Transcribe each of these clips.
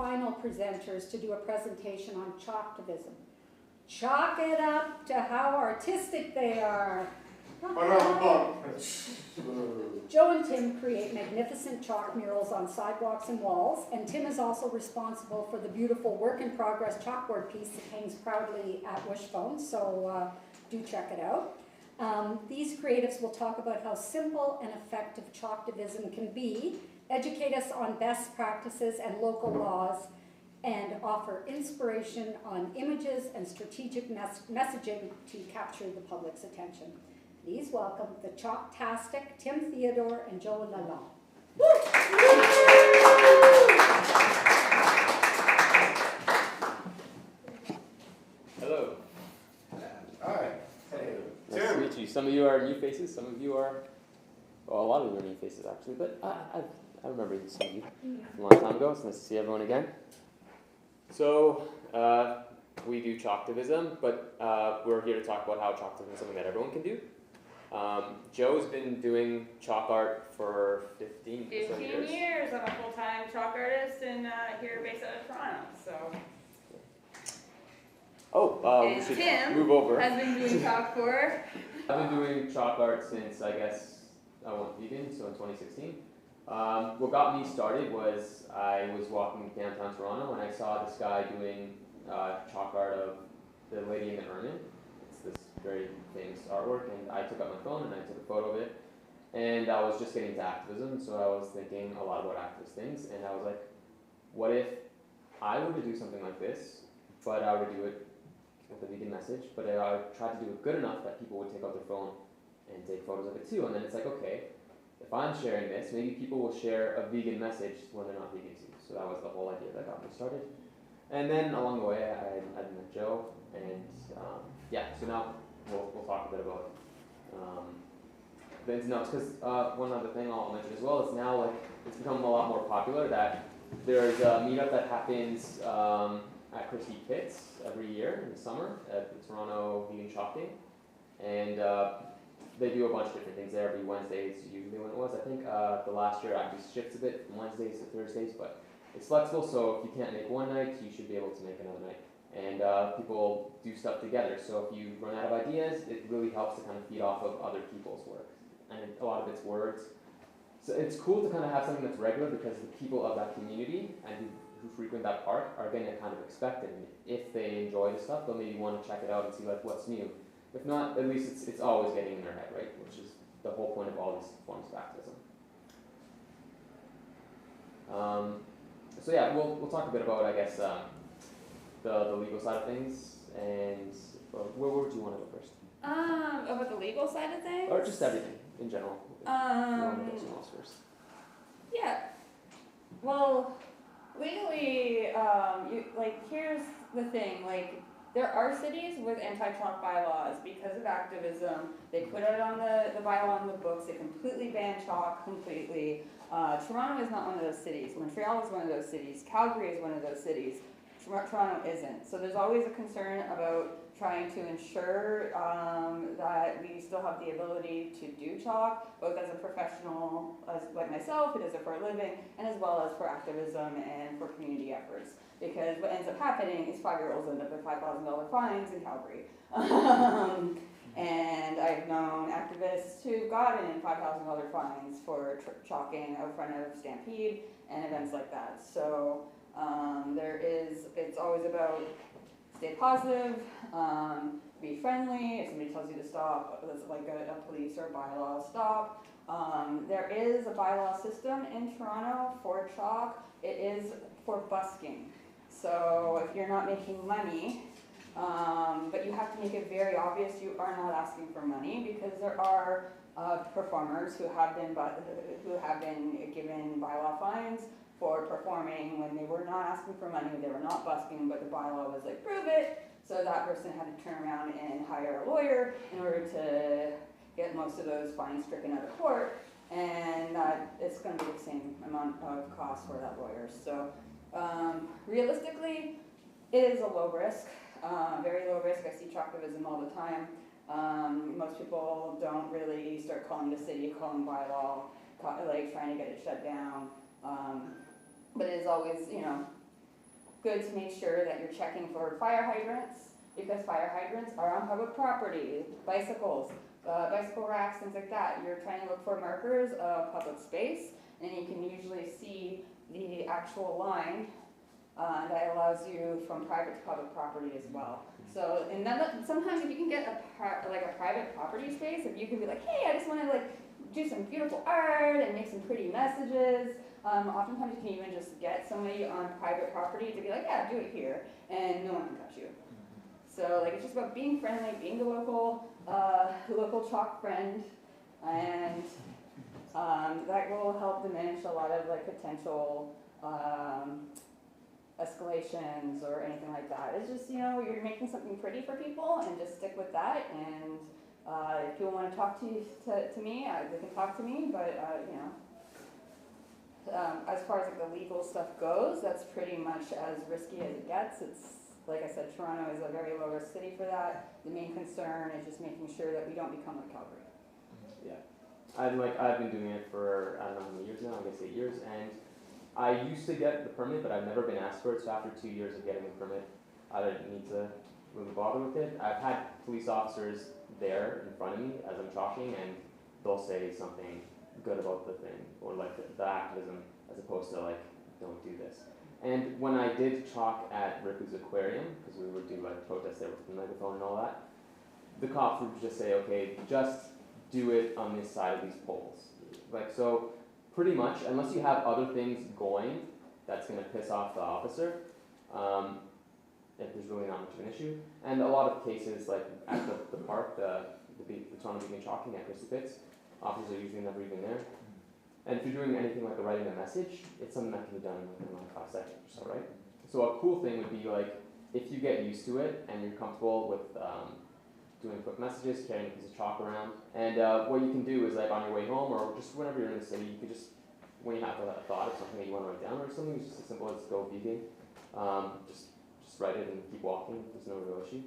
final presenters to do a presentation on chalktivism. Chalk it up to how artistic they are. Joe and Tim create magnificent chalk murals on sidewalks and walls, and Tim is also responsible for the beautiful work-in-progress chalkboard piece that hangs proudly at Wishbone, so do check it out. These creatives will talk about how simple and effective chalktivism can be, educate us on best practices and local laws, and offer inspiration on images and strategic messaging to capture the public's attention. Please welcome the Chalktastic Tim Theodore and Joe Lalonde. Hello. Hi. Hey. Nice to meet you. Some of you are new faces, some of you are, well, a lot of you are new faces actually, but I remember some of you a long time ago. It's nice to see everyone again. So, we do chalktivism, but we're here to talk about how chalktivism is something that everyone can do. Joe's been doing chalk art for 15 years. 15 years. I'm a full-time chalk artist and here based out of Toronto. So. We should Tim move over. has been doing chalk for. I've been doing chalk art since I guess I went vegan, so in 2016. What got me started was I was walking downtown Toronto and I saw this guy doing chalk art of the lady in the ermine. It's this very famous artwork, and I took out my phone and I took a photo of it. And I was just getting into activism, so I was thinking a lot about activist things, and I was like, what if I were to do something like this, but I would do it with a vegan message, but I would try to do it good enough that people would take out their phone and take photos of it too. And then it's like, okay, if I'm sharing this, maybe people will share a vegan message when they're not vegan too. So that was the whole idea that got me started. And then along the way, I met Joe, and yeah, so now we'll talk a bit about the ins and outs, because one other thing I'll mention as well is now like it's become a lot more popular that there's a meetup that happens at Christie Pitts every year in the summer at the Toronto Vegan Chalk Day, and they do a bunch of different things there every Wednesday. It's usually when it was. I think the last year actually shifts a bit from Wednesdays to Thursdays, but it's flexible, so if you can't make one night, you should be able to make another night. And people do stuff together, so if you run out of ideas, it really helps to kind of feed off of other people's work. And a lot of it's words. So it's cool to kind of have something that's regular, because the people of that community and who frequent that park are going to kind of expect it. And if they enjoy the stuff, they'll maybe want to check it out and see like what's new. If not, at least it's always getting in their head, right? Which is the whole point of all these forms of activism. So yeah, we'll talk a bit about, I guess, the legal side of things, and where would you want to go first? About the legal side of things? Or just everything in general. You want to go somewhere else first? Yeah. Well, legally, here's the thing, like, there are cities with anti-chalk bylaws because of activism. They put it on the bylaw in the books. They completely ban chalk completely. Toronto is not one of those cities. Montreal is one of those cities. Calgary is one of those cities. Toronto isn't. So there's always a concern about trying to ensure that we still have the ability to do chalk, both as a professional, like myself, who does it for a living, and as well as for activism and for community efforts. Because what ends up happening is 5-year-olds end up with $5,000 fines in Calgary. And I've known activists who've gotten $5,000 fines for chalking out front of Stampede and events like that. So it's always about stay positive, be friendly. If somebody tells you to stop, like a police or a bylaw, stop. There is a bylaw system in Toronto for chalk. It is for busking. So if you're not making money, but you have to make it very obvious you are not asking for money, because there are performers who have been given bylaw fines for performing when they were not asking for money, they were not busking, but the bylaw was like, prove it. So that person had to turn around and hire a lawyer in order to get most of those fines stricken out of court, and it's going to be the same amount of cost for that lawyer. So realistically, it is a low risk, very low risk. I see chalktivism all the time. Most people don't really start calling the city, calling bylaw, like trying to get it shut down. But it is always, good to make sure that you're checking for fire hydrants, because fire hydrants are on public property, bicycles, bicycle racks, things like that. You're trying to look for markers of public space, and you can usually see the actual line that allows you from private to public property as well. So, and then sometimes if you can get a private property space, if you can be like, hey, I just want to like do some beautiful art and make some pretty messages. Oftentimes you can even just get somebody on private property to be like, yeah, do it here, and no one can touch you. So like it's just about being friendly, being the local chalk friend, and that will help diminish a lot of like potential escalations or anything like that. It's just, you know, you're making something pretty for people, and just stick with that. And if people want to talk to me, they can talk to me. But you know, as far as like the legal stuff goes, that's pretty much as risky as it gets. It's like I said, Toronto is a very low risk city for that. The main concern is just making sure that we don't become like Calgary. Yeah, I've been doing it for I don't know how many years now. I guess 8 years, and I used to get the permit, but I've never been asked for it. So after 2 years of getting the permit, I didn't need to really bother with it. I've had police officers there in front of me as I'm chalking, and they'll say something good about the thing, or like the activism, as opposed to like, don't do this. And when I did chalk at Ripley's Aquarium, because we would do like protests there with the megaphone and all that, the cops would just say, okay, just do it on this side of these poles. Like, so pretty much, unless you have other things going that's going to piss off the officer, if there's really not much of an issue. And a lot of cases, like at the park, the Toronto Beacon chalking at Christie Pitts, officers are usually never even there. And if you're doing anything like writing a message, it's something that can be done in like 5 seconds or so, right? So a cool thing would be like, if you get used to it and you're comfortable with doing quick messages, carrying a piece of chalk around, and what you can do is like on your way home or just whenever you're in the city, you can just, when you have a thought of something that you want to write down or something, it's just as simple as go vegan. Just write it and keep walking. There's no real issue.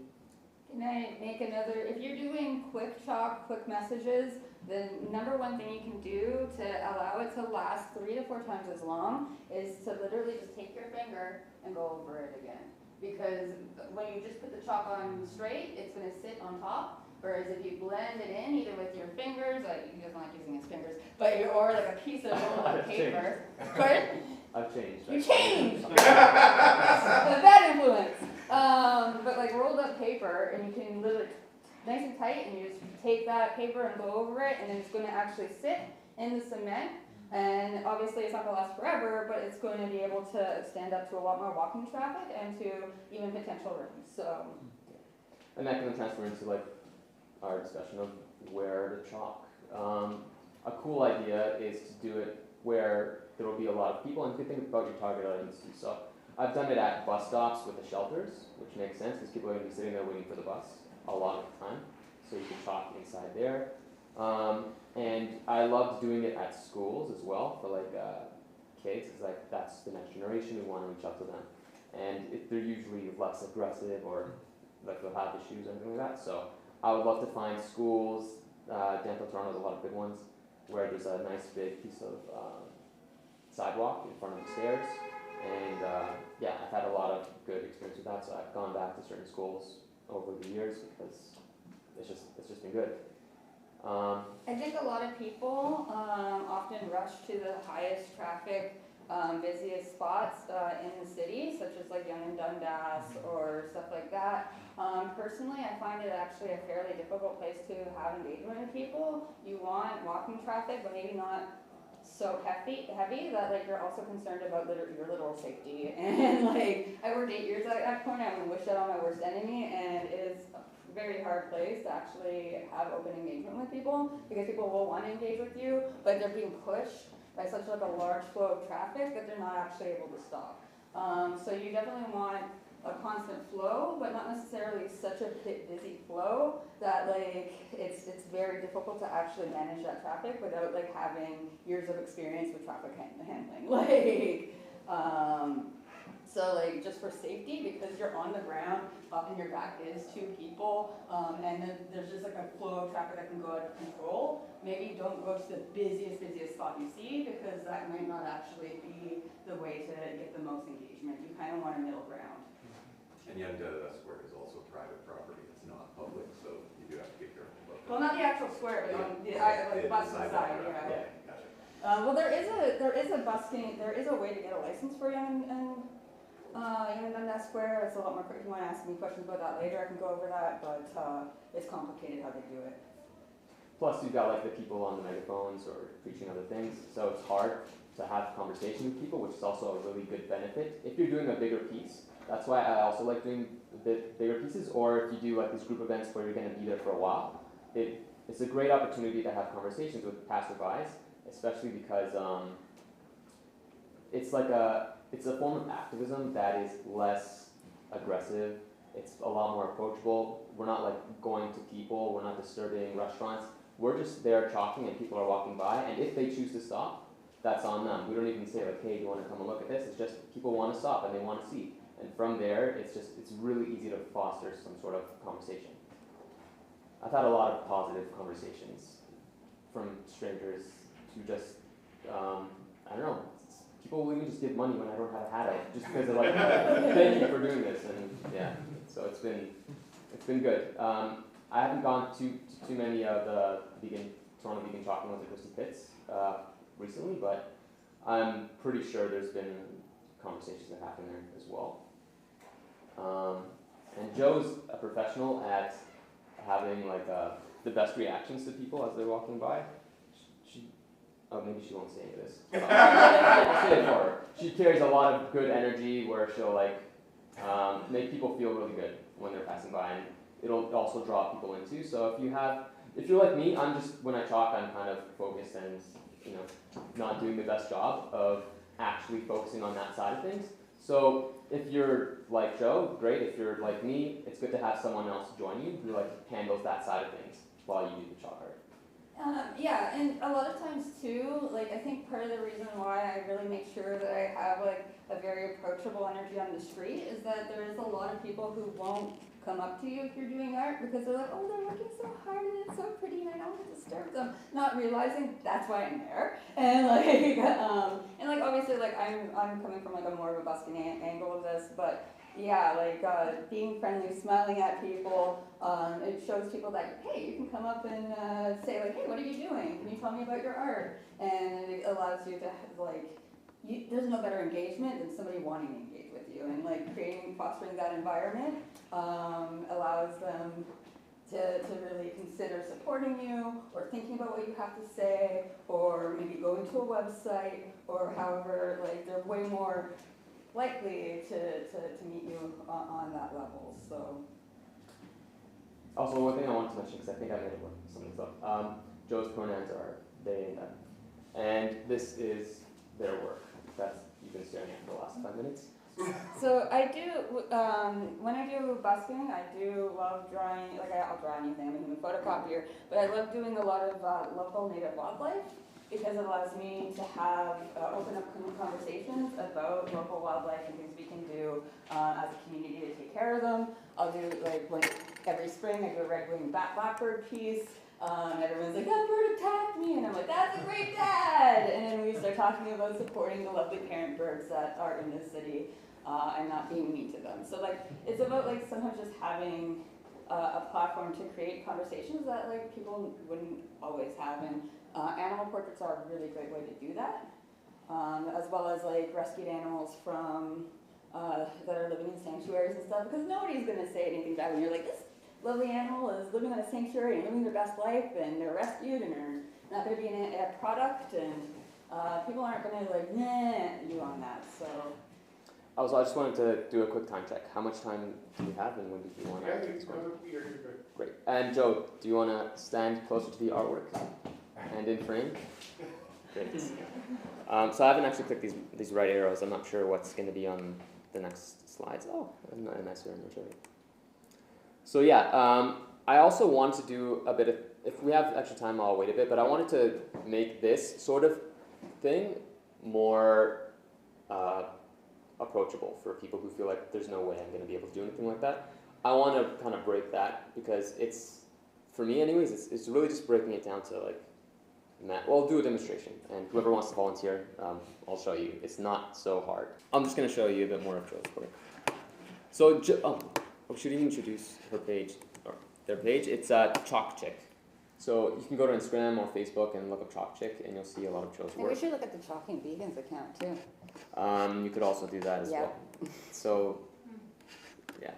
Can I make another, if you're doing quick chalk, quick messages, the number one thing you can do to allow it to last 3 to 4 times as long is to literally just take your finger and go over it again. Because when you just put the chalk on straight, it's going to sit on top. Whereas if you blend it in, either with your fingers, he doesn't like using his fingers, but or like a piece of rolled paper. Pardon? I've changed. You changed! The bad influence. But like rolled up paper, and you can literally, nice and tight, and you just take that paper and go over it, and then it's going to actually sit in the cement. And obviously it's not going to last forever, but it's going to be able to stand up to a lot more walking traffic and to even potential rooms. So. And that can transfer into like our discussion of where to chalk. A cool idea is to do it where there will be a lot of people, and you can think about your target audience too. So I've done it at bus stops with the shelters, which makes sense because people are going to be sitting there waiting for the bus a lot of the time. So you can chalk inside there. And I loved doing it at schools as well for like kids, because like that's the next generation, we want to reach out to them. And they're usually less aggressive or like they'll have issues or anything like that. So I would love to find schools, Dental Toronto has a lot of good ones, where there's a nice big piece of sidewalk in front of the stairs. And yeah, I've had a lot of good experience with that, so I've gone back to certain schools over the years because it's just been good. I think a lot of people often rush to the highest traffic, busiest spots in the city, such as like Yonge and Dundas or stuff like that. Personally, I find it actually a fairly difficult place to have engagement with people. You want walking traffic, but maybe not so heavy that like you're also concerned about your literal safety. And like I worked 8 years at that point, I would wish that on my worst enemy, and it is a very hard place to actually have open engagement with people, because people will want to engage with you, but they're being pushed by such like a large flow of traffic that they're not actually able to stop. So you definitely want a constant flow, but not necessarily such a busy flow that like it's very difficult to actually manage that traffic without like having years of experience with traffic handling. Like So like just for safety, because you're on the ground, often your back is to people, and then there's just like a flow of traffic that can go out of control. Maybe don't go to the busiest spot you see, because that might not actually be the way to get the most engagement. You kind of want a middle ground. And the Undetta Square is also private property, it's not public, so you do have to be careful about that. Well, not the actual square, but on the like bus side, yeah. Gotcha. Well, there is a busking. There is a way to get a license for young and Dundas Square. It's a lot more. If you want to ask me questions about that later, I can go over that. But it's complicated how they do it. Plus, you've got like the people on the megaphones or preaching other things, so it's hard to have conversation with people, which is also a really good benefit. If you're doing a bigger piece, that's why I also like doing a bit bigger pieces. Or if you do like these group events where you're going to be there for a while, it's a great opportunity to have conversations with passerbys. Especially because it's a form of activism that is less aggressive. It's a lot more approachable. We're not like going to people. We're not disturbing restaurants. We're just there chalking and people are walking by. And if they choose to stop, that's on them. We don't even say like, hey, do you want to come and look at this? It's just people want to stop and they want to see. And from there, it's really easy to foster some sort of conversation. I've had a lot of positive conversations from strangers to just, I don't know, people will even just give money when I don't have a hat out, just because they're like, thank you for doing this, and yeah, so it's been good. I haven't gone to too many of the Toronto vegan chalking ones at Christie Pitts recently, but I'm pretty sure there's been conversations that happen there as well. And Joe's a professional at having like the best reactions to people as they're walking by. Oh, maybe she won't say any of this. I'll say it for her. She carries a lot of good energy where she'll like make people feel really good when they're passing by, and it'll also draw people in too. So if you're like me, when I chalk, I'm kind of focused and not doing the best job of actually focusing on that side of things. So if you're like Joe, great. If you're like me, it's good to have someone else join you who like handles that side of things while you do the chalk art. Yeah, and a lot of times too, like I think part of the reason why I really make sure that I have like a very approachable energy on the street is that there is a lot of people who won't come up to you if you're doing art because they're like, oh, they're working so hard and it's so pretty and I don't want to disturb them, not realizing that's why I'm there. And like obviously like I'm coming from like a more of a busking angle of this, but yeah, like being friendly, smiling at people, it shows people that, hey, you can come up and say like, hey, what are you doing? Can you tell me about your art? And it allows you to like, there's no better engagement than somebody wanting to engage with you, and like fostering that environment allows them to really consider supporting you or thinking about what you have to say, or maybe going to a website, or however, like they're way more likely to meet you on that level. So. Also, one thing I wanted to mention, because I think I made it something up. Joe's pronouns are they and them, and this is their work. You've been staring at for the last 5 minutes. So I do, when I do busking, I do love drawing, like I'll draw anything, I'm a human photocopier, but I love doing a lot of local native wildlife because it allows me to have open up conversations about local wildlife and things we can do as a community to take care of them. I'll do like every spring I do a red-winged blackbird piece. Everyone's like, that bird attacked me, and I'm like, that's a great dad! And then we start talking about supporting the lovely parent birds that are in this city and not being mean to them. So like, it's about like sometimes just having a platform to create conversations that like people wouldn't always have, and animal portraits are a really great way to do that, as well as like rescued animals from that are living in sanctuaries and stuff, because nobody's going to say anything bad when you're like, this lovely animal is living in a sanctuary and living their best life, and they're rescued and they're not going to be a product, and people aren't going to like, nah, you on that, so. I just wanted to do a quick time check. How much time do we have, and when did you want to take this one? You're good. Great. And Joe, do you want to stand closer to the artwork and in frame? Great. So I haven't actually clicked these right arrows. I'm not sure what's going to be on the next slides. Oh, a nice one. I'll show you. So yeah, I also want to do a bit of, if we have extra time, I'll wait a bit, but I wanted to make this sort of thing more approachable for people who feel like there's no way I'm going to be able to do anything like that. I want to kind of break that because it's, for me anyways, it's really just breaking it down to like, well, I'll do a demonstration, and whoever wants to volunteer, I'll show you. It's not so hard. I'm just going to show you a bit more of Joe's work. So, we should even introduce her page, or their page. It's Chalk Chick. So you can go to Instagram or Facebook and look up Chalk Chick, and you'll see a lot of Joe's And work. we should look at the Chalking Vegans account too. You could also do that as Yeah. well. So, yeah.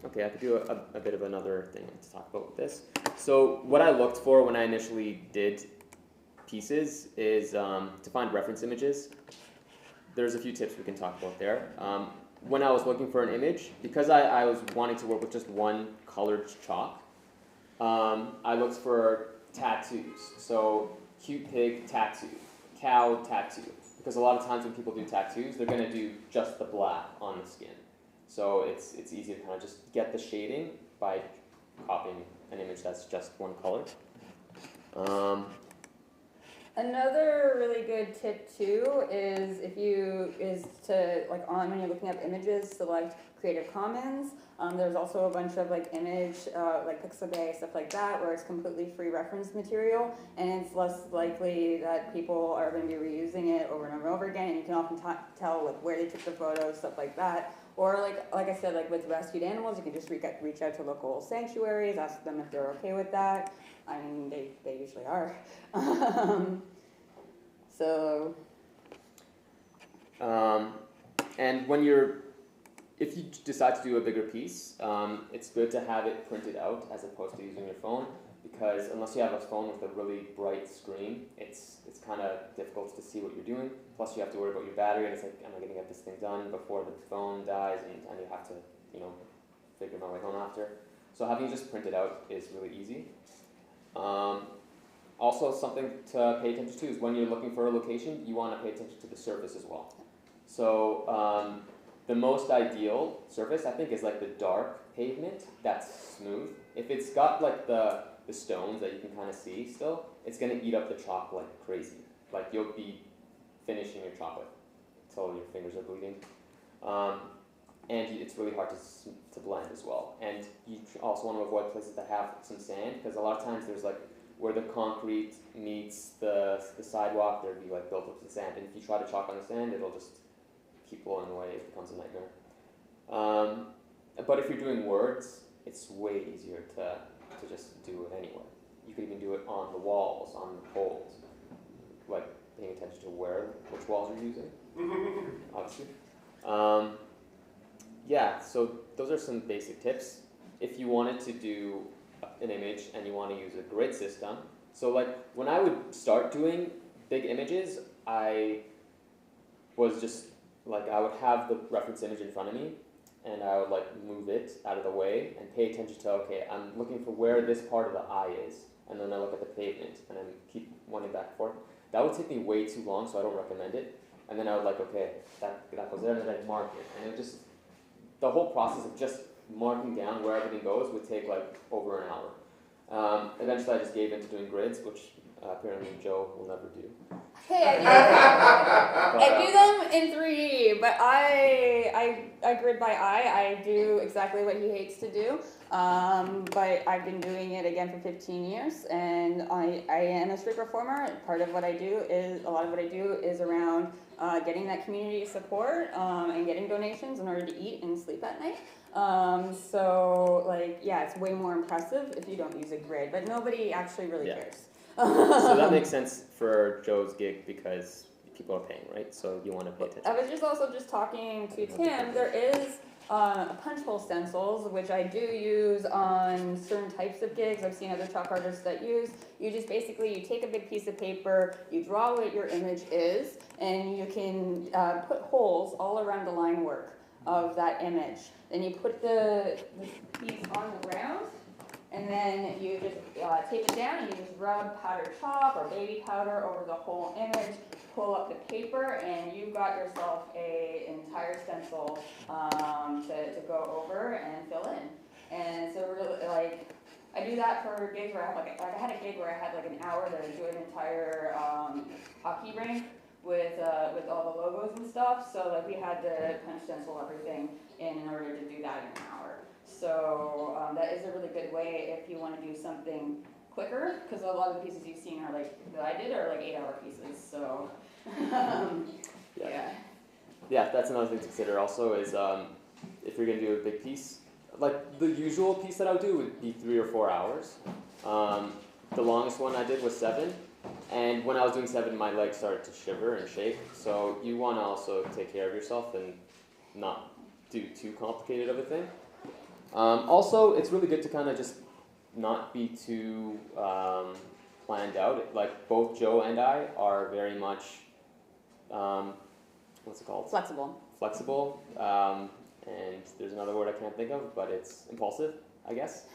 Okay, I could do a bit of another thing to talk about with this. So what I looked for when I initially did pieces is to find reference images. There's a few tips we can talk about there. When I was looking for an image, because I was wanting to work with just one colored chalk, I looked for tattoos. So cute pig tattoo, cow tattoo. Because a lot of times when people do tattoos, they're going to do just the black on the skin. So it's easy to kind of just get the shading by copying an image that's just one color. Another really good tip too is to when you're looking up images, select Creative Commons. There's also a bunch of like image like Pixabay, stuff like that, where it's completely free reference material, and it's less likely that people are going to be reusing it over and over again. And you can often tell like where they took the photos, stuff like that. Or like I said, like with rescued animals, you can just reach out to local sanctuaries, ask them if they're okay with that. I mean, they usually are. And if you decide to do a bigger piece, it's good to have it printed out as opposed to using your phone, because unless you have a phone with a really bright screen, it's kind of difficult to see what you're doing. Plus you have to worry about your battery, and it's like, am I going to get this thing done before the phone dies, and you have to, figure my way home after. So having it just printed out is really easy. Also, something to pay attention to is when you're looking for a location, you want to pay attention to the surface as well. So the most ideal surface, I think, is like the dark pavement that's smooth. If it's got like the stones that you can kind of see still, it's going to eat up the chalk like crazy. Like you'll be finishing your chocolate until your fingers are bleeding. And it's really hard to blend as well. And you also want to avoid places that have some sand, because a lot of times there's like where the concrete meets the sidewalk, there'd be like built up the sand. And if you try to chalk on the sand, it'll just keep blowing away. It becomes a nightmare. But if you're doing words, it's way easier to just do it anywhere. You could even do it on the walls, on the poles, like paying attention to which walls you're using, obviously. Yeah, so those are some basic tips. If you wanted to do an image and you want to use a grid system, so like when I would start doing big images, I was just like, I would have the reference image in front of me, and I would like move it out of the way and pay attention to, okay, I'm looking for where this part of the eye is, and then I look at the pavement and then keep winding back and forth. That would take me way too long, so I don't recommend it. And then I would like, okay, that goes there, and then I'd mark it. And it just, the whole process of just marking down where everything goes would take like over an hour. Eventually I just gave into doing grids, which apparently Joe will never do. Hey, I do them in 3D, but I grid by eye. I do exactly what he hates to do, but I've been doing it again for 15 years, and I am a street performer. Part of what I do is, a lot of what I do is around getting that community support and getting donations in order to eat and sleep at night. So like, yeah, it's way more impressive if you don't use a grid, but nobody actually really cares. So that makes sense for Joe's gig because people are paying, right? So you want to pay attention. I was just talking to Tim. There is punch hole stencils, which I do use on certain types of gigs. I've seen other chalk artists that use. You just basically, you take a big piece of paper, you draw what your image is, and you can put holes all around the line work of that image. Then you put the piece on the ground, and then you just tape it down, and you just rub powdered chalk or baby powder over the whole image, pull up the paper, and you've got yourself an entire stencil to go over and fill in. And so really, like, I do that for gigs where I have I had a gig where I had like an hour to do an entire hockey rink with all the logos and stuff. So like we had to kind of stencil everything in order to do that in an hour. So that is a really good way if you want to do something quicker, because a lot of the pieces you've seen are like that I did are like 8-hour pieces. So yeah. Yeah, that's another thing to consider also is if you're gonna do a big piece, like the usual piece that I would do would be 3 or 4 hours. The longest one I did was 7, and when I was doing 7, my legs started to shiver and shake. So you want to also take care of yourself and not do too complicated of a thing. Also, it's really good to kind of just not be too planned out. Like both Joe and I are very much, what's it called? Flexible. And there's another word I can't think of, but it's impulsive, I guess.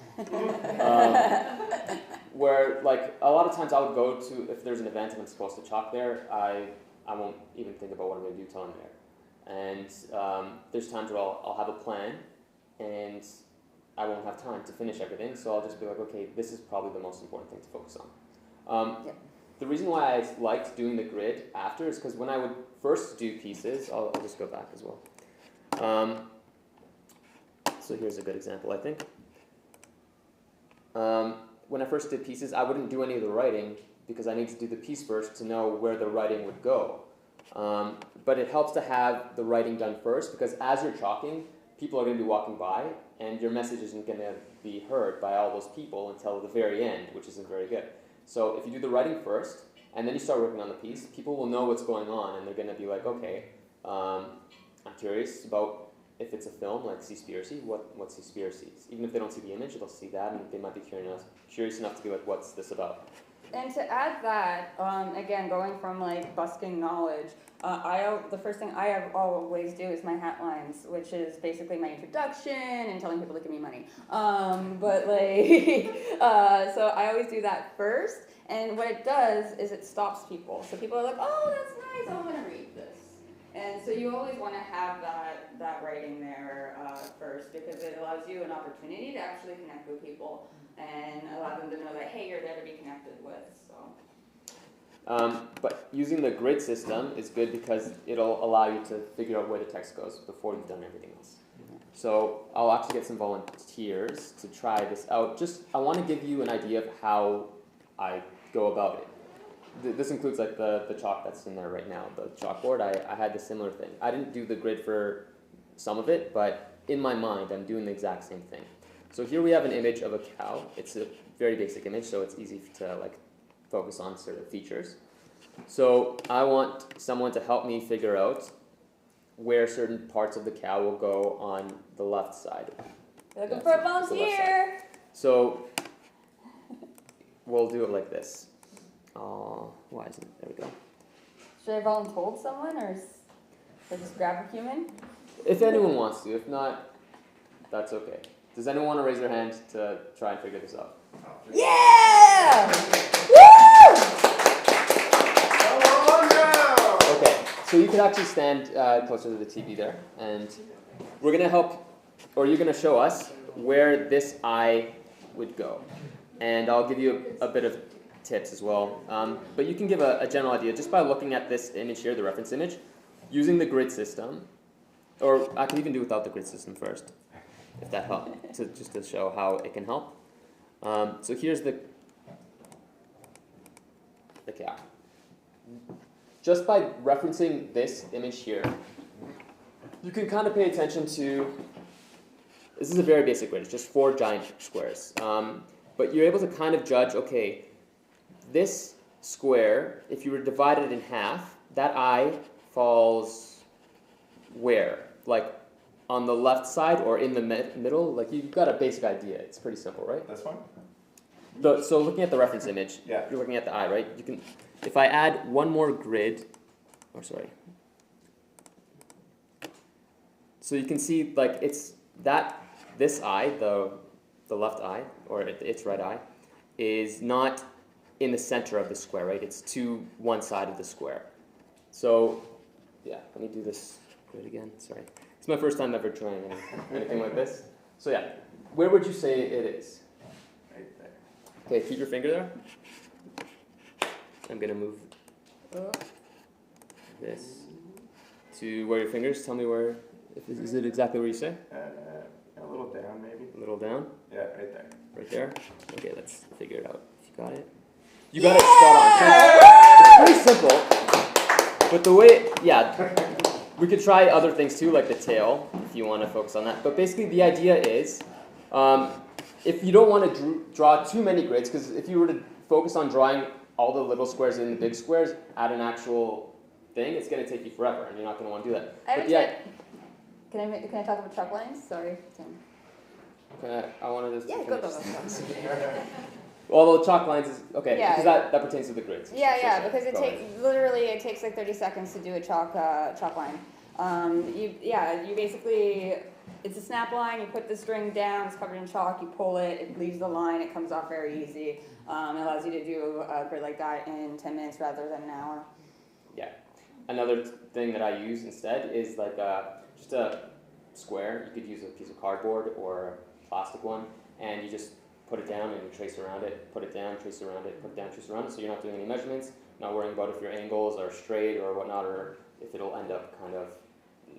Where like a lot of times I would go to, if there's an event and I'm supposed to chalk there, I won't even think about what I'm going to do till I'm there. And there's times where I'll have a plan and I won't have time to finish everything, so I'll just be like, okay, this is probably the most important thing to focus on. The reason why I liked doing the grid after is because when I would first do pieces, I'll just go back as well. So here's a good example, I think. When I first did pieces, I wouldn't do any of the writing because I need to do the piece first to know where the writing would go. But it helps to have the writing done first because as you're chalking, people are going to be walking by and your message isn't going to be heard by all those people until the very end, which isn't very good. So if you do the writing first and then you start working on the piece, people will know what's going on and they're going to be like, okay, I'm curious about if it's a film like Seaspiracy, what's Seaspiracy? Even if they don't see the image, they'll see that and they might be curious enough to be like, what's this about? And to add that, again, going from like busking knowledge, the first thing I always do is my hat lines, which is basically my introduction and telling people to give me money. But like, so I always do that first, and what it does is it stops people. So people are like, oh, that's nice, I want to read this. And so you always want to have that writing there first because it allows you an opportunity to actually connect with people and allow them to know that, hey, you're there to be connected with. So. But using the grid system is good because it'll allow you to figure out where the text goes before you've done everything else. So I'll actually get some volunteers to try this out. I want to give you an idea of how I go about it. This includes like the chalk that's in there right now, the chalkboard. I had the similar thing. I didn't do the grid for some of it, but in my mind, I'm doing the exact same thing. So here we have an image of a cow. It's a very basic image, so it's easy to like focus on certain features. So I want someone to help me figure out where certain parts of the cow will go on the left side. Looking for a volunteer. So we'll do it like this. Why isn't it? There we go. Should I volunteer someone or just grab a human? If anyone wants to. If not, that's okay. Does anyone want to raise their hand to try and figure this out? Yeah! Woo! Okay, so you can actually stand closer to the TV there, and we're going to help, or you're going to show us where this eye would go. And I'll give you a bit of tips as well. But you can give a general idea just by looking at this image here, the reference image, using the grid system, or I can even do without the grid system first, if that helps, just to show how it can help. So here's the cow. Just by referencing this image here, you can kind of pay attention to, this is a very basic grid, it's just 4 giant squares. But you're able to kind of judge, okay, this square, if you were divided in half, that eye falls where? Like on the left side or in the middle? Like you've got a basic idea. It's pretty simple, right? That's fine. So looking at the reference image, Yeah. you're looking at the eye, right? You can, if I add one more grid, so you can see like it's this eye, the left eye, or its right eye, is not in the center of the square, right? It's to one side of the square. So, yeah, let me do this grid again, sorry. It's my first time ever trying anything like this. So yeah, where would you say it is? Right there. Okay, keep your finger there. I'm gonna move. this to where your fingers. Tell me where. Is it exactly where you say? A little down, maybe. A little down. Yeah, right there. Right there. Okay, let's figure it out. If you got it. You got it spot on. It's pretty simple. But the way, we could try other things too, like the tail, if you want to focus on that. But basically, the idea is, if you don't want to draw too many grids, because if you were to focus on drawing all the little squares in the big squares at an actual thing, it's going to take you forever, and you're not going to want to do that. Can I talk about chalk lines? Sorry, Tim. I wanted to. Yeah, go. Although chalk lines is okay, Yeah. because that pertains to the grids. Yeah, because it takes like 30 seconds to do a chalk line. You basically, it's a snap line. You put the string down. It's covered in chalk. You pull it. It leaves the line. It comes off very easy. It allows you to do a grid like that in 10 minutes rather than an hour. Yeah. Another thing that I use instead is like just a square. You could use a piece of cardboard or a plastic one, and you just put it down and you trace around it, put it down, trace around it, put it down, trace around it, so you're not doing any measurements, not worrying about if your angles are straight or whatnot, or if it'll end up kind of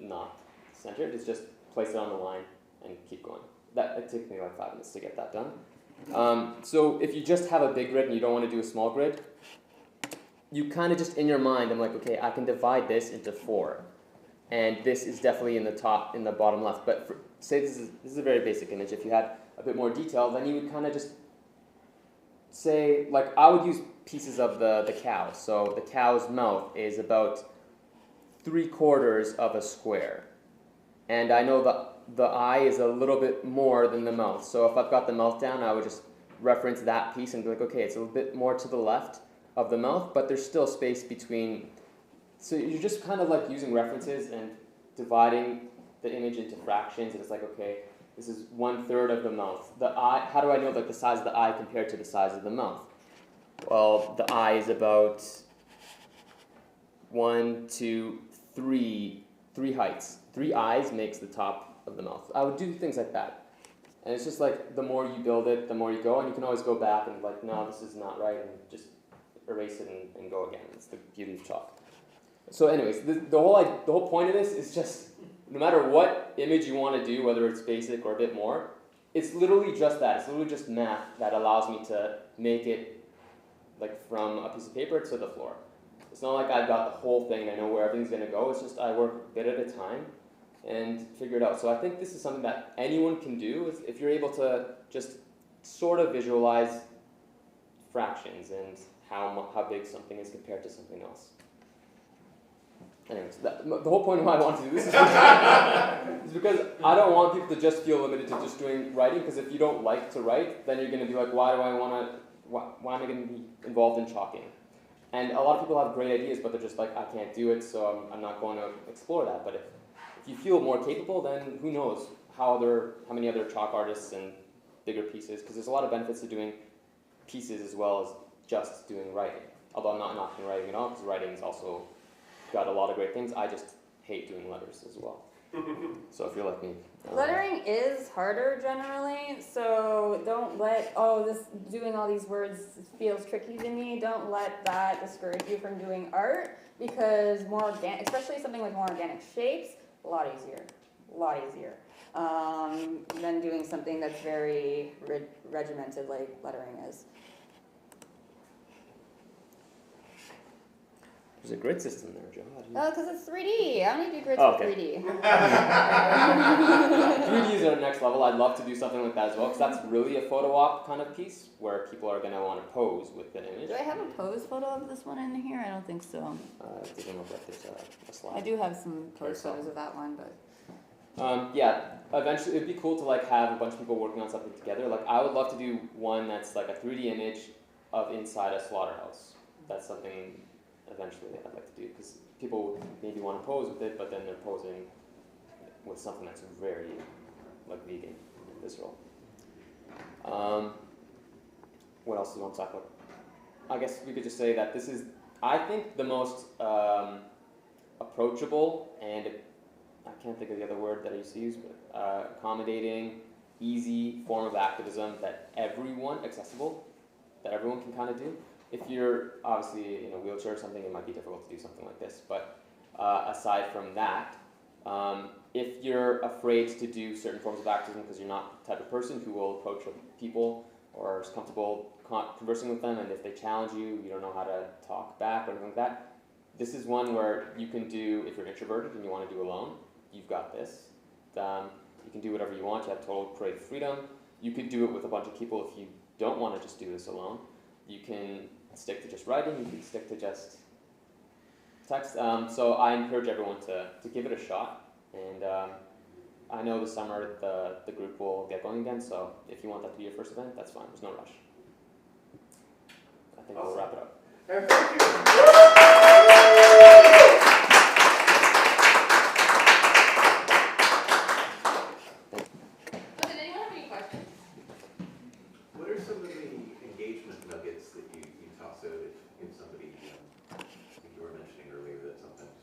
not centered. It's just place it on the line and keep going. It took me like 5 minutes to get that done. So if you just have a big grid and you don't want to do a small grid, you kind of just in your mind, I'm like, okay, I can divide this into 4. And this is definitely in the bottom left. But say this is a very basic image. If you had a bit more detail, then you would kind of just say, like, I would use pieces of the cow. So the cow's mouth is about 3/4 of a square. And I know the eye is a little bit more than the mouth. So if I've got the mouth down, I would just reference that piece and be like, okay, it's a little bit more to the left of the mouth, but there's still space between. So you're just kind of like using references and dividing the image into fractions, and it's like, okay, this is 1/3 of the mouth. The eye, how do I know like the size of the eye compared to the size of the mouth? Well, the eye is about 1, 2, 3 heights. 3 eyes makes the top of the mouth. I would do things like that. And it's just like the more you build it, the more you go, and you can always go back and like, no, this is not right, and just erase it and go again. It's the beauty of chalk. So anyways, the whole point of this is just, no matter what image you want to do, whether it's basic or a bit more, it's literally just that. It's literally just math that allows me to make it like from a piece of paper to the floor. It's not like I've got the whole thing and I know where everything's going to go. It's just I work a bit at a time and figure it out. So I think this is something that anyone can do if you're able to just sort of visualize fractions and how big something is compared to something else. Anyways, the whole point of why I want to do this is because I don't want people to just feel limited to just doing writing, because if you don't like to write, then you're going to be like, why am I going to be involved in chalking? And a lot of people have great ideas, but they're just like, I can't do it, so I'm not going to explore that. But if you feel more capable, then who knows how many other chalk artists and bigger pieces, because there's a lot of benefits to doing pieces as well as just doing writing. Although I'm not knocking writing at all, because writing is also got a lot of great things. I just hate doing letters as well. So if you're like me. Lettering is harder generally, so don't let, doing all these words feels tricky to me. Don't let that discourage you from doing art, because especially something with more organic shapes, a lot easier than doing something that's very regimented like lettering is. There's a grid system there, Joe. Oh, because it's 3D. I only do grids Oh, for okay. 3D. 3D is our next level. I'd love to do something like that as well, because that's really a photo op kind of piece where people are going to want to pose with the image. Do I have a pose photo of this one in here? I don't think so. It doesn't look like there's a slide. I do have some pose photos of that one, but... Eventually it'd be cool to like have a bunch of people working on something together. Like I would love to do one that's like a 3D image of inside a slaughterhouse. That's something eventually I'd like to do, because people maybe want to pose with it, but then they're posing with something that's very like vegan and visceral. What else do you want to talk about? I guess we could just say that this is, I think, the most approachable and, I can't think of the other word that I used to use, but accommodating, easy form of activism that everyone can kind of do. If you're obviously in a wheelchair or something, it might be difficult to do something like this, but aside from that, if you're afraid to do certain forms of activism because you're not the type of person who will approach people or is comfortable conversing with them, and if they challenge you, you don't know how to talk back or anything like that, this is one where you can do, if you're introverted and you want to do alone, you've got this. You can do whatever you want, you have total creative freedom. You could do it with a bunch of people if you don't want to just do this alone. You can stick to just writing, you can stick to just text. So I encourage everyone to give it a shot. And I know this summer the group will get going again, so if you want that to be your first event, that's fine, there's no rush. I think we'll wrap it up. And thank you. Did anyone have any questions? What are some of the engagement nuggets that you toss out if somebody, I think you were mentioning earlier that sometimes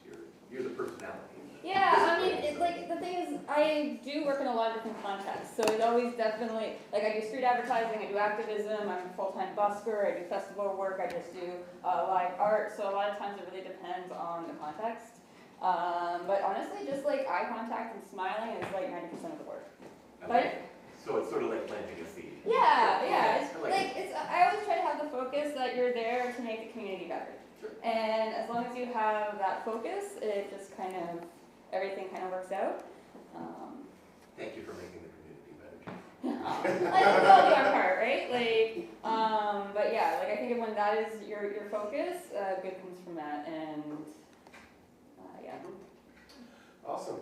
you're the personality. Yeah, I mean, the thing is, I do work in a lot of different contexts, so it's always definitely, like, I do street advertising, I do activism, I'm a full-time busker, I do festival work, I just do live art, so a lot of times it really depends on the context. But honestly, just like eye contact and smiling is like 90% of the work. So it's sort of like planting a seed. Yeah. It's I like like I always try to have the focus that you're there to make the community better. Sure. And as long as you have that focus, it just kind of everything kind of works out. Thank you for making the community better. Like we all do our part, right? Like, but yeah, like I think when that is your focus, good comes from that, and yeah. Awesome.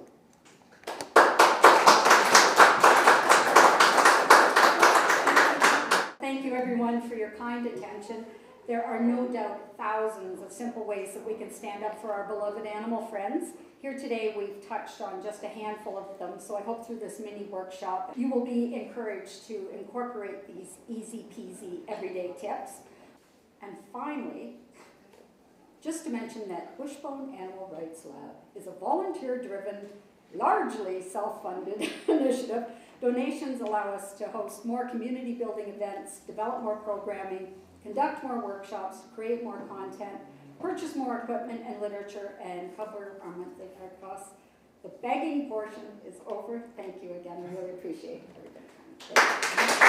Thank you everyone for your kind attention. There are no doubt thousands of simple ways that we can stand up for our beloved animal friends. Here today we've touched on just a handful of them, so I hope through this mini workshop you will be encouraged to incorporate these easy-peasy everyday tips. And finally, just to mention that Wishbone Animal Rights Lab is a volunteer-driven, largely self-funded initiative. Donations allow us to host more community building events, develop more programming, conduct more workshops, create more content, purchase more equipment and literature, and cover our monthly art costs. The begging portion is over. Thank you again. I really appreciate everybody's time.